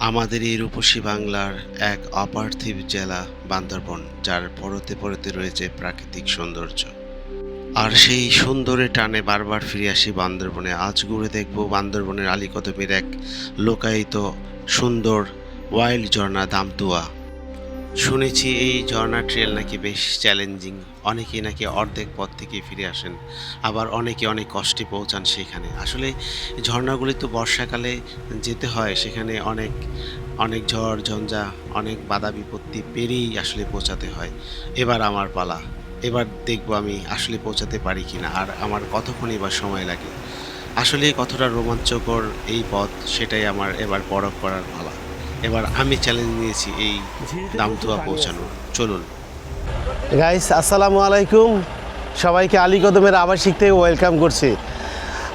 আমাদের এই রূপসী বাংলার এক অপার্থিব জেলা বান্দরবন, যার পরতে পরতে রয়েছে প্রাকৃতিক সৌন্দর্য। আর সেই সুন্দরের টানে বারবার ফিরে আসি বান্দরবনে। আজ ঘুরে দেখব বান্দরবনের আলীকদমের এক লোকায়িত সুন্দর ওয়াইল্ড ঝর্ণা দামতুয়া। শুনেছি এই ঝর্ণা ট্রেল নাকি বেশ চ্যালেঞ্জিং, অনেকেই নাকি অর্ধেক পথ থেকে ফিরে আসেন, আবার অনেকে অনেক কষ্টে পৌঁছান সেখানে। আসলে ঝর্ণাগুলি তো বর্ষাকালে যেতে হয়, সেখানে অনেক অনেক ঝড় ঝঞ্ঝা, অনেক বাধা বিপত্তি পেরিয়েই আসলে পৌঁছাতে হয়। এবার আমার পালা, এবার দেখব আমি আসলে পৌঁছাতে পারি কিনা, আর আমার কতক্ষণই বা সময় লাগে। আসলে কতটা রোমাঞ্চকর এই পথ, সেটাই আমার এবার পরখ করার পালা। এবার আমি চ্যালেঞ্জ নিয়েছি এই দামথুয়া পৌঁছানোর। চলুন। গাইস, আসসালামু আলাইকুম। সবাইকে আলীকদমের আবাসিক থেকে ওয়েলকাম করছি।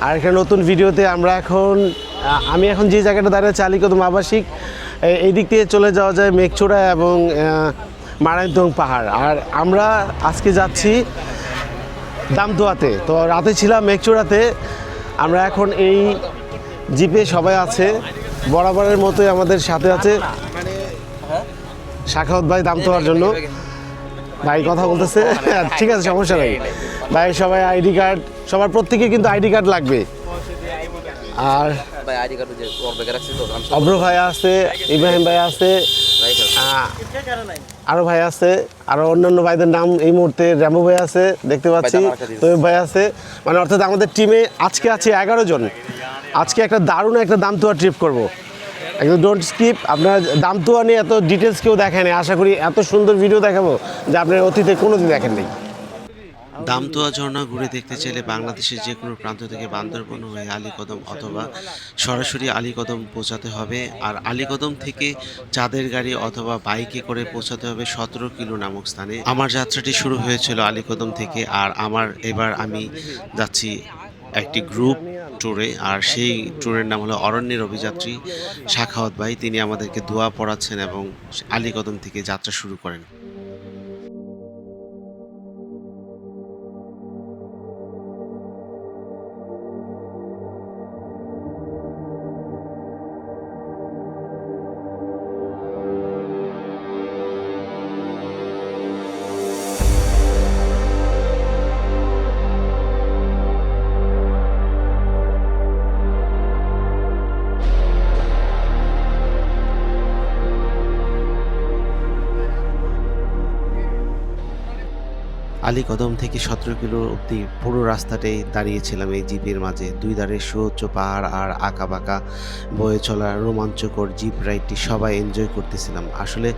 আর একটা নতুন ভিডিওতে আমরা আমি এখন যে জায়গাটা দাঁড়িয়ে আছি আলীকদম আবাসিক, এই দিক দিয়ে চলে যাওয়া যায় মেঘচূড়া এবং মারাইতং পাহাড়। আর আমরা আজকে যাচ্ছি দামতুয়াতে। তো রাতে ছিলাম মেঘচূড়াতে, আমরা এখন এই জিপে সবাই আছে, বরাবরের মতোই আমাদের সাথে আছে শাখাওয়াত ভাই দামতুয়ার জন্য। ভাই কথা বলতেছে, ঠিক আছে, সমস্যা নেই ভাই। সবাই আইডি কার্ড, সবার প্রত্যেকে কিন্তু আইডি কার্ড লাগবে। আর অব্র ভাই আছে, ইব্রাহিম ভাই আছে, আরো ভাই আছে, আরো অন্যান্য ভাইদের নাম এই মুহূর্তে র্যামো ভাই আছে দেখতে পাচ্ছি, তৈব ভাই আছে। মানে অর্থাৎ আমাদের টিমে আজকে আছে 11 জন। আজকে একটা দারুণ একটা দামতুয়া ট্রিপ করব। একদম ডোন্ট স্কিপ। আপনারা দামতুয়া নিয়ে এত ডিটেলস কেউ দেখেনি, আশা করি এত সুন্দর ভিডিও দেখাবো যে আপনার অতীতে কোনোদিন দেখেননি। দামতুয়া ঝর্ণা ঘুরে দেখতে চাইলে বাংলাদেশের যে কোনো প্রান্ত থেকে বান্দরবন হয়ে আলীকদম অথবা সরাসরি আলীকদম পৌঁছাতে হবে। আর আলীকদম থেকে চাঁদের গাড়ি অথবা বাইকে করে পৌঁছাতে হবে 17 কিলো নামক স্থানে। আমার যাত্রাটি শুরু হয়েছিল আলীকদম থেকে, আর এবার আমি যাচ্ছি একটি গ্রুপ ট্যুরে। আর সেই ট্যুরের নাম হলো অরণ্যের অভিযাত্রী শাখাওয়াত ভাই। তিনি আমাদেরকে দোয়া পড়াচ্ছেন এবং আলীকদম থেকে যাত্রা শুরু করেন। আলীকদম থেকে 17 কিলো অব্দি পুরো রাস্তাটাই দাঁড়িয়েছিলাম এই জিপের মাঝে। দুই ধারে সুউচ্চ পাহাড় আর আঁকাবাঁকা বয়ে চলা রোমাঞ্চকর জিপ রাইডটি সবাই এনজয় করতেছিলাম। আসলে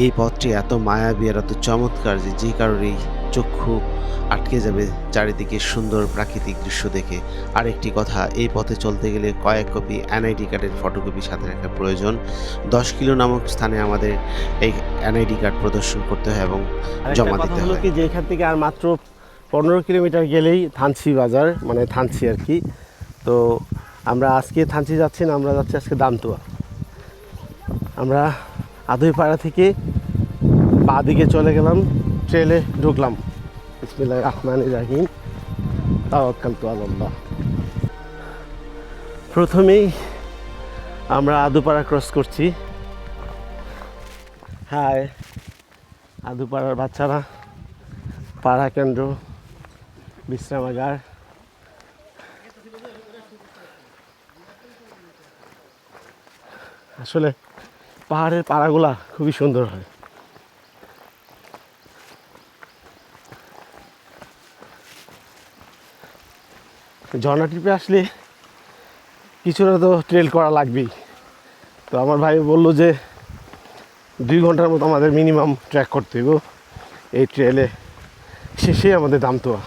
এই পথটি এত মায়াবী আর এত চমৎকার যে কারোরই চক্ষু আটকে যাবে চারিদিকে সুন্দর প্রাকৃতিক দৃশ্য দেখে। আরেকটি কথা, এই পথে চলতে গেলে কয়েক কপি এনআইডি কার্ডের ফটোকপি সাথে রাখা প্রয়োজন। 10 কিলো নামক স্থানে আমাদের এই এনআইডি কার্ড প্রদর্শন করতে হয় এবং জমা দিতে হয়। কি যে এখান থেকে আর মাত্র 15 কিলোমিটার গেলেই থানচি বাজার, মানে থানচি আর কি। তো আমরা আজকে থানচি যাচ্ছি না, আমরা যাচ্ছি আজকে দামতুয়া। আমরা আদইপাড়া থেকে পা দিকে চলে গেলাম, ট্রেলে ঢুকলাম। বিসমিল্লাহির রহমানির রহিম, তাওয়াক্কালতু আলাল্লাহ। প্রথমেই আমরা আদুপাড়া ক্রস করছি। হাই আদুপাড়ার বাচ্চারা, পাড়া কেন্দ্র, বিশ্রামাগার। আসলে পাহাড়ের পাড়াগুলা খুবই সুন্দর হয়। ঝর্ণা ট্রিপে আসলে কিছুটা তো ট্রেল করা লাগবেই। তো আমার ভাই বললো যে 2 ঘন্টার মতো আমাদের মিনিমাম ট্র্যাক করতে হইব এই ট্রেলে। শেষে আমাদের দামতুয়া।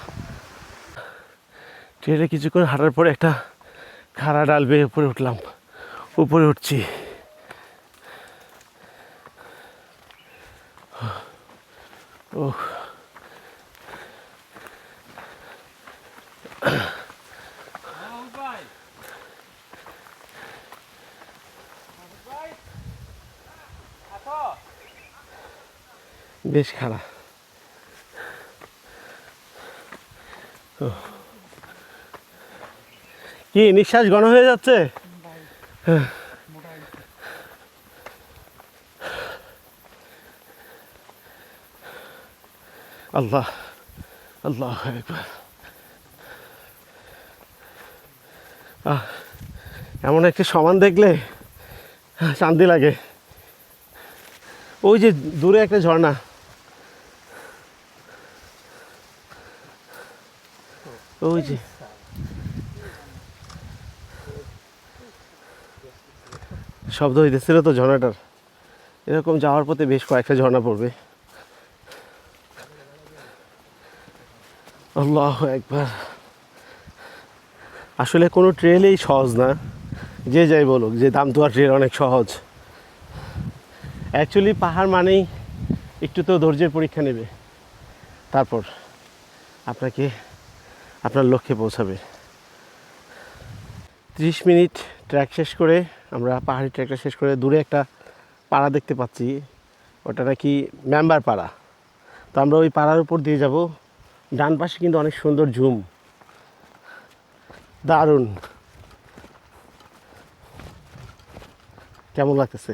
ট্রেলে কিছুক্ষণ হাঁটার পরে একটা খাড়া ডাল বেয়ে উপরে উঠলাম, উপরে উঠছি। ও বেশ খাড়া। কি নিঃশ্বাস ঘন হয়ে যাচ্ছে? আল্লাহ আল্লাহ একবার এমন একটা সমান দেখলে শান্তি লাগে। ওই যে দূরে একটা ঝর্ণা, ওই যে শব্দ হইতেছিল তো ঝর্ণাটার। এরকম যাওয়ার পথে বেশ কয়েকটা ঝর্ণা পড়বে। আল্লাহ একবার। আসলে কোনো ট্রেলেই সহজ না, যে যাই বলুক যে দামতুয়া ট্রেল অনেক সহজ। অ্যাকচুয়ালি পাহাড় মানেই একটু তো ধৈর্যের পরীক্ষা নেবে, তারপর আপনাকে আপনার লক্ষ্যে পৌঁছাবে। 30 মিনিট ট্র্যাক শেষ করে আমরা পাহাড়ি ট্র্যাকটা শেষ করে দূরে একটা পাড়া দেখতে পাচ্ছি, ওটা নাকি মেম্বার পাড়া। তো আমরা ওই পাড়ার উপর দিয়ে যাব। ডান পাশে কিন্তু অনেক সুন্দর ঝুম, দারুণ। কেমন লাগতেছে?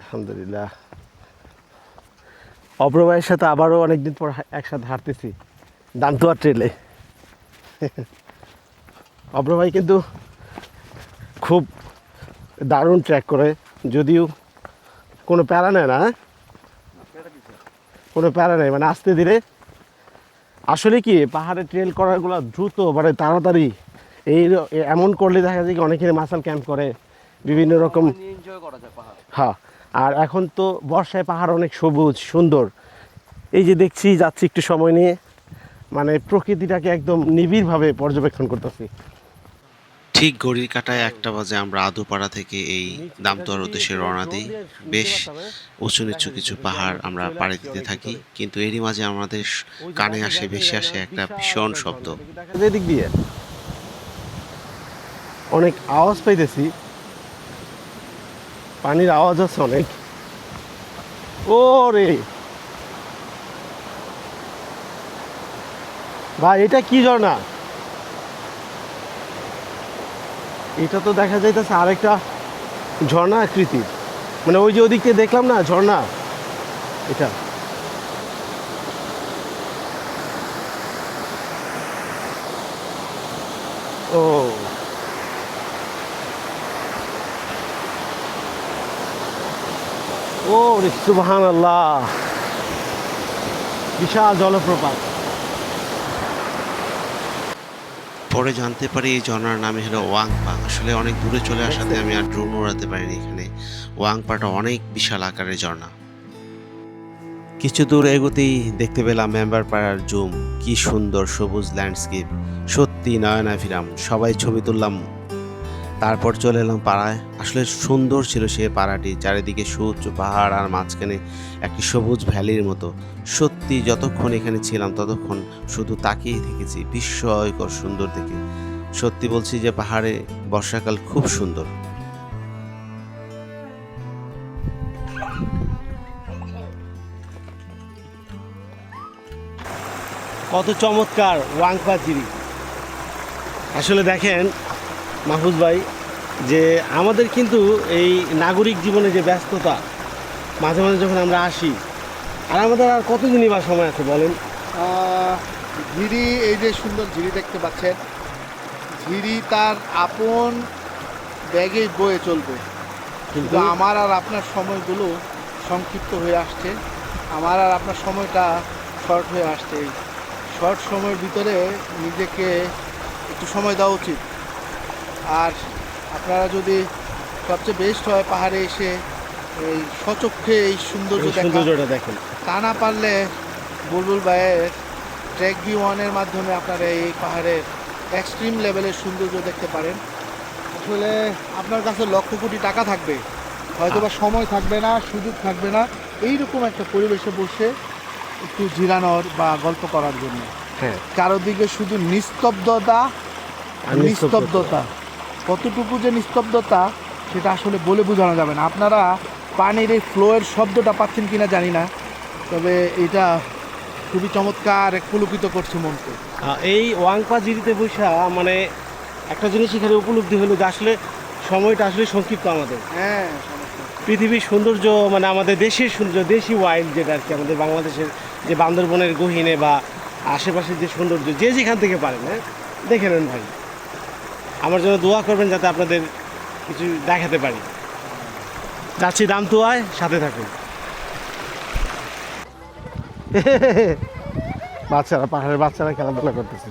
আলহামদুলিল্লাহ। অব্র ভাইয়ের সাথে আবারও অনেকদিন পর একসাথে হাঁটতেছি দামতুয়া ট্রেলে। অব্র ভাই কিন্তু খুব দারুণ ট্র্যাক করে, যদিও কোনো প্যারা নেয় না, কোনো প্যারা নেই, মানে আস্তে ধীরে। আসলে কি পাহাড়ে ট্রেল করাগুলো দ্রুত, মানে তাড়াতাড়ি, এই এমন করলে দেখা যায় কি অনেকের মাসাল ক্যাম্প করে বিভিন্ন রকম। হ্যাঁ, আর এখন তো বর্ষায় পাহাড় অনেক সবুজ সুন্দর। এই যে দেখছি যাচ্ছি একটু সময় নিয়ে, মানে প্রকৃতিটাকে একদম নিবিড়ভাবে পর্যবেক্ষণ করতেছি। ঠিক ঘড়ির কাঁটায় 1টা বাজে আমরা আদুপাড়া থেকে এই দামতুয়ার উদ্দেশ্যে রওনা দিই। বেশ উঁচু নিচু কিছু পাহাড় আমরা পাড়ি দিতে থাকি, কিন্তু এরই মাঝে আমাদের কানে আসে ভেসে আসে একটা ভীষণ শব্দ। এদিক দিয়ে অনেক আওয়াজ পাইতেছি, পানির আওয়াজ আছে অনেক। ও রে ভাই, এটা কি ঝর্ণা? এটা তো দেখা যাইতেছে আরেকটা ঝর্ণা আকৃতির, মানে ওই যে ওদিক থেকে দেখলাম না ঝর্ণা, এটা। ও ও রে সুবহানাল্লাহ, বিশাল জলপ্রপাত। পরে জানতে পারি এই ঝর্ণার নামই হলো ওয়াংপা। আসলে অনেক দূরে চলে আসাতে আমি আর ড্রোন উড়াতে পারিনি এখানে। ওয়াংপাটা অনেক বিশাল আকারের ঝর্ণা। কিছু দূর এগোতেই দেখতে পেলাম মেম্বার পাড়ার জুম। কি সুন্দর সবুজ ল্যান্ডস্কেপ, সত্যি নয়নাভিরাম। সবাই ছবি তুললাম, তারপর চলে এলাম পাড়ায়। আসলে সুন্দর ছিল সে পাড়াটি, চারিদিকে সুউচ্চ পাহাড় আর মাঝখানে একটি সবুজ ভ্যালির মতো। সত্যি যতক্ষণ এখানে ছিলাম ততক্ষণ শুধু তাকিয়ে থেকেছি, বিস্ময়কর সুন্দর দেখে। সত্যি বলছি যে পাহাড়ে বর্ষাকাল খুব সুন্দর। কত চমৎকার ওয়াংপা জিরি। আসলে দেখেন মাহফুজ ভাই, যে আমাদের কিন্তু এই নাগরিক জীবনে যে ব্যস্ততা, মাঝে মাঝে যখন আমরা আসি, আর আমাদের আর কতদিনই বা সময় আছে বলেন? ঝিরি, এই যে সুন্দর ঝিরি দেখতে পাচ্ছেন, ঝিরি তার আপন ব্যাগে বয়ে চলবে, কিন্তু আমার আর আপনার সময়গুলো সংক্ষিপ্ত হয়ে আসছে। আমার আর আপনার সময়টা শর্ট হয়ে আসছে। এই শর্ট সময়ের ভিতরে নিজেকে একটু সময় দেওয়া উচিত। আর আপনারা যদি সবচেয়ে বেস্ট হয় পাহাড়ে এসে এই সচক্ষে এই সৌন্দর্যটা দেখেন। তা না পারলে বুলবুল ভাইয়ের ট্রেক V1-এর মাধ্যমে আপনারা এই পাহাড়ের এক্সট্রিম লেভেলের সৌন্দর্য দেখতে পারেন। আসলে আপনার কাছে লক্ষ কোটি টাকা থাকবে, হয়তো বা সময় থাকবে না, সুযোগ থাকবে না এইরকম একটা পরিবেশে বসে একটু জিরানোর বা গল্প করার জন্য। হ্যাঁ, চারদিকে শুধু নিস্তব্ধতা, নিস্তব্ধতা। কতটুকু যে নিস্তব্ধতা সেটা আসলে বলে বোঝানো যাবে না। আপনারা পানির এই ফ্লোয়ের শব্দটা পাচ্ছেন কিনা জানি না, তবে এটা খুবই চমৎকার, এক পুলকিত করছে মনকে। এই ওয়াংপা জিরিতে বসা মানে একটা জিনিস এখানে উপলব্ধি হলো যে আসলে সময়টা আসলে সংক্ষিপ্ত আমাদের। হ্যাঁ, পৃথিবীর সৌন্দর্য, মানে আমাদের দেশের সৌন্দর্য, দেশি ওয়াইল্ড যেটা আর কি, আমাদের বাংলাদেশের যে বান্দরবনের গহীনে বা আশেপাশের যে সৌন্দর্য, যে যেখান থেকে পারেন, হ্যাঁ দেখে নেন ভাই। আমার জন্য দোয়া করবেন যাতে আপনাদের কিছু দেখাতে পারি। যাচ্ছি দামতুয়ায়, সাথে থাকুন। বাচ্চারা, পাহাড়ের বাচ্চারা খেলাধুলা করতেছে।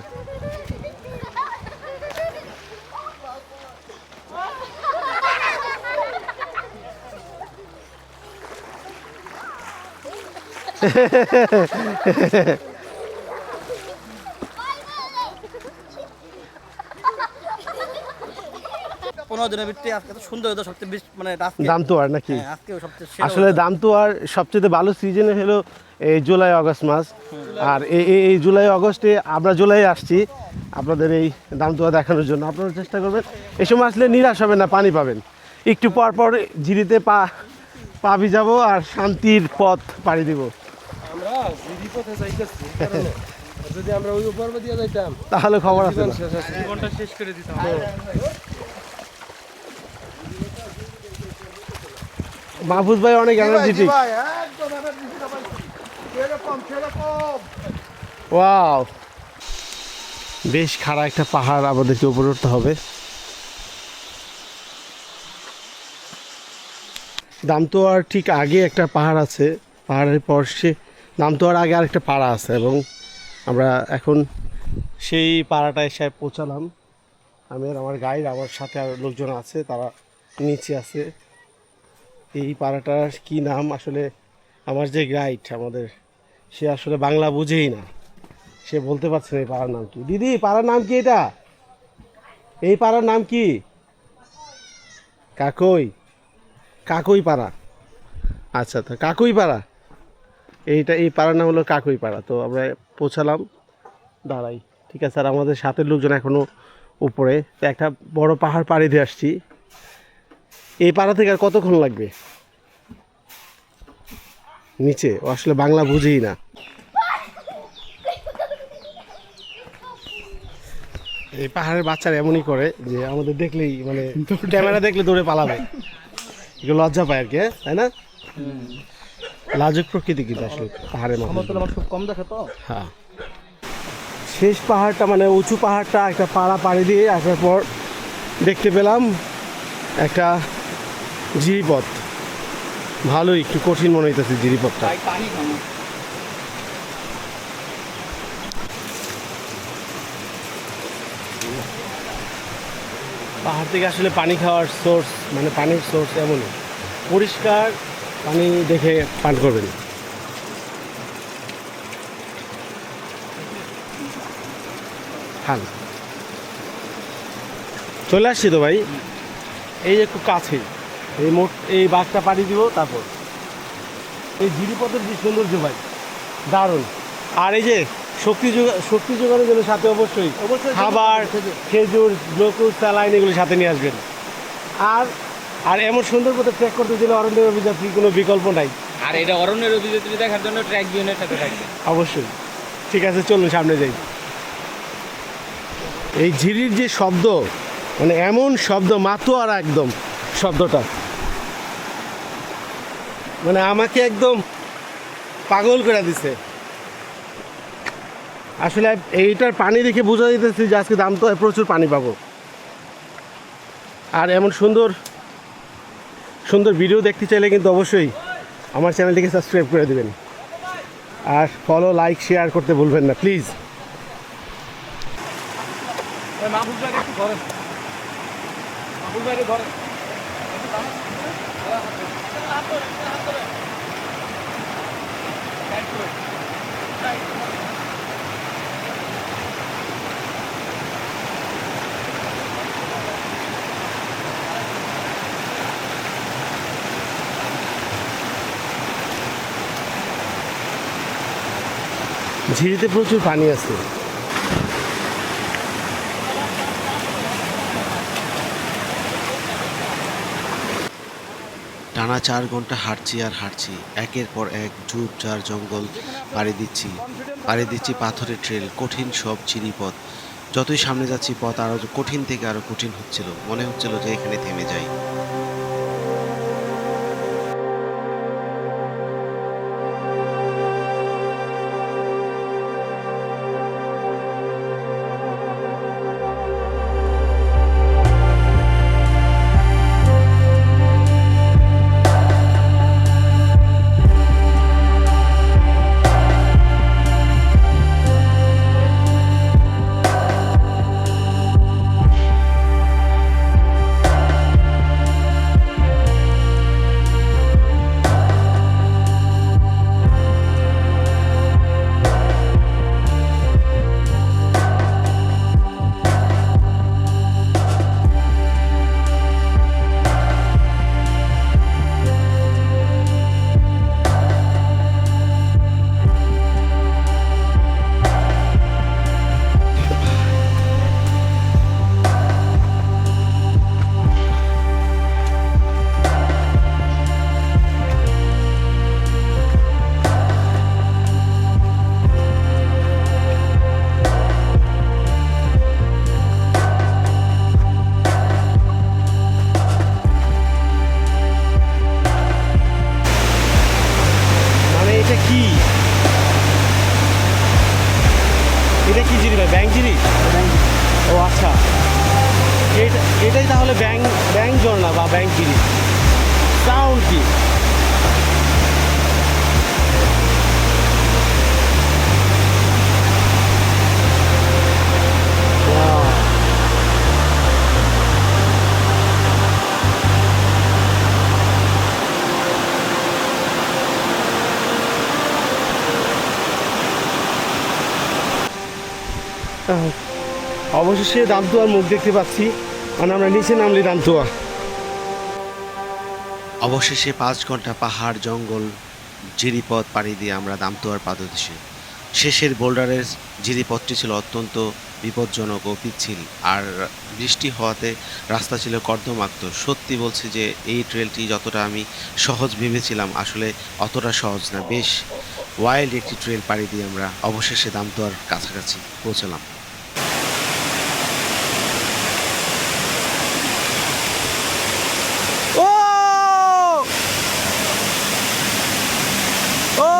দামতুয়ার নাকি? আসলে দামতুয়ার সবচেয়ে ভালো সিজন হলো এই জুলাই আগস্ট মাস। আর এই জুলাই আগস্টে আমরা জুলাই আসছি আপনাদের এই দামতুয়া দেখানোর জন্য। আপনারা চেষ্টা করবেন এই সময় আসলে নিরাশ হবেন না, পানি পাবেন। একটু পর পর ঝিরিতে পা ভিজাবো আর শান্তির পথ পাড়ি দিব। যদি আমরা ওই উপর দিয়ে যাইতাম তাহলে খবর আছে না। জীবনটা শেষ করে দিতাম। মাহফুজ ভাই অনেক এনার্জেটিক। ওয়াও, বেশ খাড়া একটা পাহাড় আমাদেরকে উপরে উঠতে হবে। দামতুয়ার ঠিক আগে একটা পাহাড় আছে, পাহাড়ের পর সে দামতুয়ার আগে আরেকটা পাড়া আছে, এবং আমরা এখন সেই পাড়াটায় এসে পৌঁছালাম। আমি আর আমার গাইড, আমার সাথে আর লোকজন আছে, তারা নিচে আছে। এই পাড়াটার কি নাম আসলে আমার যে গাইড আমাদের, সে আসলে বাংলা বুঝেই না, সে বলতে পারছে না এই পাড়ার নাম কি। দিদি, পাড়ার নাম কি এটা? এই পাড়ার নাম কি? কাকই পাড়া। আচ্ছা, তো কাকই পাড়া, এই পাড়ার নাম হলো কাকই পাড়া। তো আমরা পৌঁছালাম, দাঁড়াই, ঠিক আছে। আর আমাদের সাথে লোকজন এখনও উপরে। তো একটা বড় পাহাড় পাড়ি দিয়ে আসছি। এই পাড়া থেকে আর কতক্ষণ লাগবে নিচে? ও আসলে বাংলা বুঝেই না। এই পাহাড়ের বাচ্চারা এমনই করে যে আমাদের দেখলেই, মানে ক্যামেরা দেখলে দৌড়ে পালাবে, এগুলো লজ্জা পায় আর কি, তাই না? লাজুক প্রকৃতি কিন্তু আসলে পাহাড়ের মধ্যে খুব কম দেখে তো। হ্যাঁ, শেষ পাহাড়টা, মানে উঁচু পাহাড়টা একটা পাড়ি দিয়ে আসার পর দেখতে পেলাম একটা জিরিপথ। ভালোই একটু কঠিন মনে হইতেছে জিরিপথটা। পাহাড় থেকে আসলে পানি খাওয়ার সোর্স, মানে পানির সোর্স এমনই পরিষ্কার পানি দেখে পান করবেন। খান, চলে আসছি তো ভাই, এই একটু কাছে, এই বাঘটা পাড়ি দিব, তারপর এই জিরিপথের যে সৌন্দর্য ভাই, দারুণ। আর এই যে শক্তি যোগানোর জন্য সাথে অবশ্যই খাবার, খেজুর, গ্লুকোজ, স্যালাইন এগুলো সাথে নিয়ে আসবেন। আর এমন সুন্দর পথে ট্রেক করতে গেলে অরণ্যের অভিযাত্রীর কোনো বিকল্প নাই। আর এটা অরণ্যের অভিযাত্রী দেখার জন্য ট্র্যাক বিউনের সাথে থাকবে অবশ্যই। ঠিক আছে, চলুন সামনে যাই। এই ঝিরির যে শব্দ, মানে এমন শব্দ, মাতোয়ারা একদম শব্দটা, মানে আমাকে একদম পাগল করে দিছে। আসলে এইটার পানি দেখে বোঝা যেতেছে যে আজকে দামতুয়ায় প্রচুর পানি পাবো। আর এমন সুন্দর সুন্দর ভিডিও দেখতে চাইলে কিন্তু অবশ্যই আমার চ্যানেলটিকে সাবস্ক্রাইব করে দেবেন, আর ফলো, লাইক, শেয়ার করতে ভুলবেন না প্লিজ। মাহবুব ভাই একটু ধরেন, মাহবুব ভাই ধরেন। ঝিরিতে প্রচুর পানি আছে। টানা 4 ঘন্টা হাঁটছি আর হাঁটছি, একের পর এক ঝোপঝাড় জঙ্গল পাড়ি দিচ্ছি পাথরের ট্রেল, কঠিন সব চিরিপথ। যতই সামনে যাচ্ছি পথ আরো কঠিন থেকে আরো কঠিন হচ্ছিল, মনে হচ্ছিল যে এখানে থেমে যাই। ব্যাংজিরি? ও আচ্ছা, এটাই তাহলে ব্যাং ঝর্ণা বা ব্যাংজিরি। সাউন্ড কি? অবশেষে দামতুয়ার মুখ দেখতে পাচ্ছি, মানে আমরা নিচে নামলি দামতুয়া। অবশেষে 5 ঘন্টা পাহাড় জঙ্গল জিরিপথ পাড়ি দিয়ে আমরা দামতুয়ার পাদদেশে। শেষের বোল্ডারের জিরিপথটি ছিল অত্যন্ত বিপজ্জনক ও পিচ্ছিল, আর বৃষ্টি হওয়াতে রাস্তা ছিল কর্দমাক্ত। সত্যি বলছি যে এই ট্রেলটি যতটা আমি সহজ ভেবেছিলাম আসলে অতটা সহজ না। বেশ ওয়াইল্ড একটি ট্রেল পাড়ি দিয়ে আমরা অবশেষে দামতুয়ার কাছাকাছি পৌঁছলাম। ও ও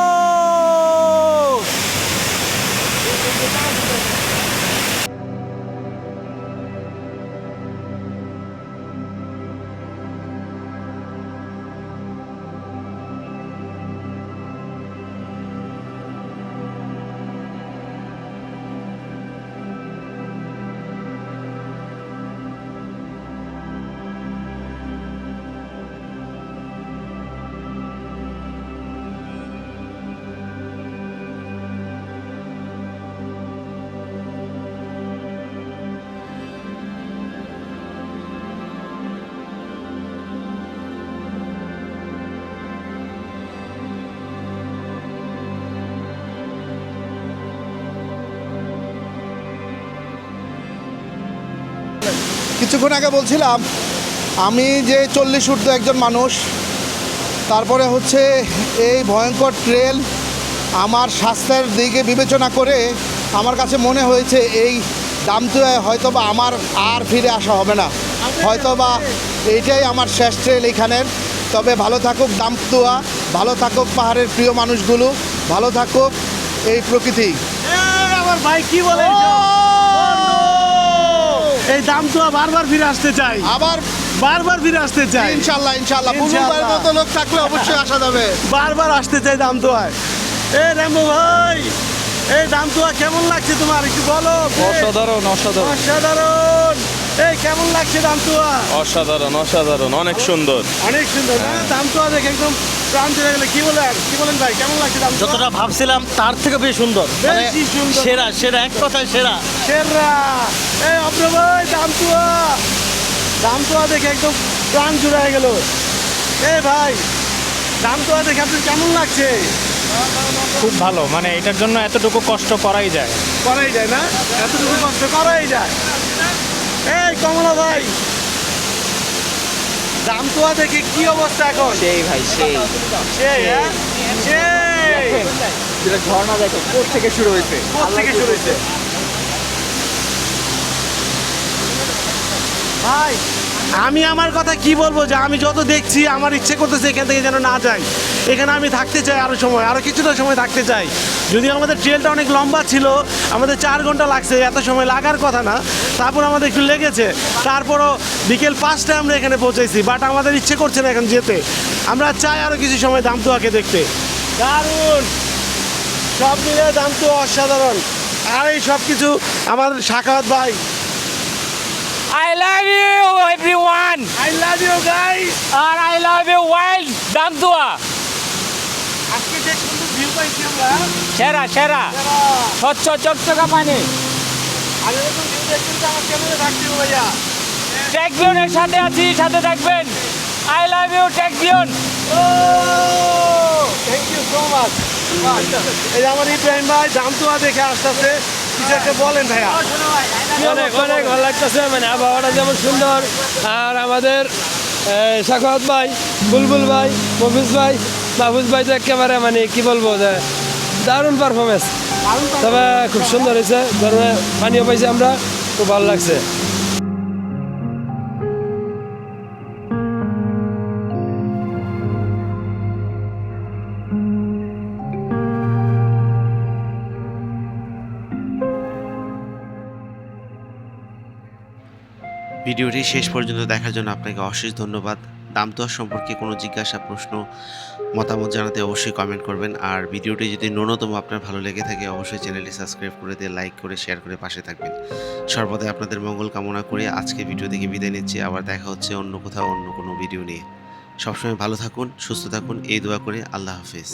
কিছুক্ষণ আগে বলছিলাম আমি যে 40 ঊর্ধ্ব একজন মানুষ, তারপরে হচ্ছে এই ভয়ঙ্কর ট্রেল আমার স্বাস্থ্যের দিকে বিবেচনা করে আমার কাছে মনে হয়েছে এই দামতুয়ায় হয়তোবা আমার আর ফিরে আসা হবে না, হয়তোবা এইটাই আমার শেষ ট্রেল এইখানের। তবে ভালো থাকুক দামতুয়া, ভালো থাকুক পাহাড়ের প্রিয় মানুষগুলো, ভালো থাকুক এই প্রকৃতি। আমার ভাই কি বলে, এই দামতুয়া বারবার ফিরে আসতে চাই, আবার বারবার ফিরে আসতে চাই। ইনশাল্লাহ ইনশাল্লাহ, বুলবুল ভাইয়ের মতো লোক থাকলে অবশ্যই আসা যাবে। বারবার আসতে চাই দামতুয়ায়। এ রেম্বো ভাই, এই দামতুয়া কেমন লাগছে তোমার একটু বলো। অসাধারণ অসাধারণ অসাধারণ। এই কেমন লাগছে দামতুয়া? অসাধারণ অসাধারণ, অনেক সুন্দর। অনেক সুন্দর না? দামতুয়া দেখে একদম প্রাণ চলে গেলে। কি বলেন ভাই, কেমন লাগছে দামতুয়া? যতটা ভাবছিলাম তার থেকে বেশি সুন্দর, মানে বেশি সুন্দর। সেরা সেরা, এক কথায় সেরা। সেরা। এই অপ্র ভাই, দামতুয়া দেখে একদম প্রাণ জুড়ে গেল। এ ভাই, দামতুয়া দেখে আপনার কেমন লাগছে? খুব ভালো, মানে এটার জন্য এতটুকু কষ্ট করাই যায়। করাই যায় না? এতটুকু কষ্ট করাই যায়। এই কমলা ভাই, দামতুয়া দেখে কি অবস্থা এখন? সেই ভাই সেই সেই, হ্যাঁ? সেই। যেটা ঝর্ণা দেখো কোথা থেকে শুরু হয়েছে, কোথা থেকে শুরু হয়েছে? ভাই, আমি আমার কথা কি বলবো, যে আমি যত দেখছি আমার ইচ্ছে করতেছে এখান থেকে যেন না যাই। এখানে আমি থাকতে চাই আরো সময়, আরো কিছুটা সময় থাকতে চাই। যদি আমাদের ট্রেলটা অনেক লম্বা ছিল, আমাদের 4 ঘন্টা লাগছে, এত সময় লাগার কথা না, তারপর আমাদের একটু লেগেছে। তারপরও বিকেল 5টায় আমরা এখানে পৌঁছেছি, বাট আমাদের ইচ্ছে করছে না এখন যেতে। আমরা চাই আরো কিছু সময় দামতুয়াকে দেখতে। দারুণ, সব মিলে দামতুয়া অসাধারণ। আর এই সব কিছু আমার সাখাওয়াত ভাই। I love you everyone I love you guys. and I love you wild Damtua. আজকে যে সুন্দর ভিউ পাইছি আমরা, সেরা সেরা স্বচ্ছ চকচকা পানি। আর এরকম ভিউ দেখতে তো আমার কেমনে থাকতে হবে ভাইয়া। ট্যাগবিয়নের সাথে আছি, সাথে থাকবেন। I love you ট্যাগবিয়ন। ও থ্যাংক ইউ সো মাচ। এই যে আমার ইব্রাহিম ভাই দামতুয়া দেখে আসতেছে, কিছু একটা বলেন ভাইয়া। অনেক অনেক ভালো লাগতেছে, মানে আবহাওয়াটা যেমন সুন্দর। আর আমাদের সাখাওয়াত ভাই, বুলবুল ভাই, মফিজ ভাই, মাহফুজ ভাই তো একেবারে মানে কি বলবো, যে দারুণ পারফরমেন্স। তবে খুব সুন্দর হয়েছে, ধরনের পানিও পাইছি আমরা, খুব ভালো লাগছে। ভিডিওটি শেষ পর্যন্ত দেখার জন্য আপনাকে অশেষ ধন্যবাদ। দাম দর সম্পর্কে কোনো জিজ্ঞাসা, প্রশ্ন, মতামত জানাতে অবশ্যই কমেন্ট করবেন। আর ভিডিওটি যদি ন্যূনতম আপনার ভালো লেগে থাকে অবশ্যই চ্যানেলটি সাবস্ক্রাইব করে দিয়ে লাইক করে শেয়ার করে পাশে থাকবেন। সর্বদাই আপনাদের মঙ্গল কামনা করে আজকে ভিডিও থেকে বিদায় নিচ্ছি। আবার দেখা হচ্ছে অন্য কোথাও অন্য কোনো ভিডিও নিয়ে। সবসময় ভালো থাকুন, সুস্থ থাকুন, এই দোয়া করে। আল্লাহ হাফেজ।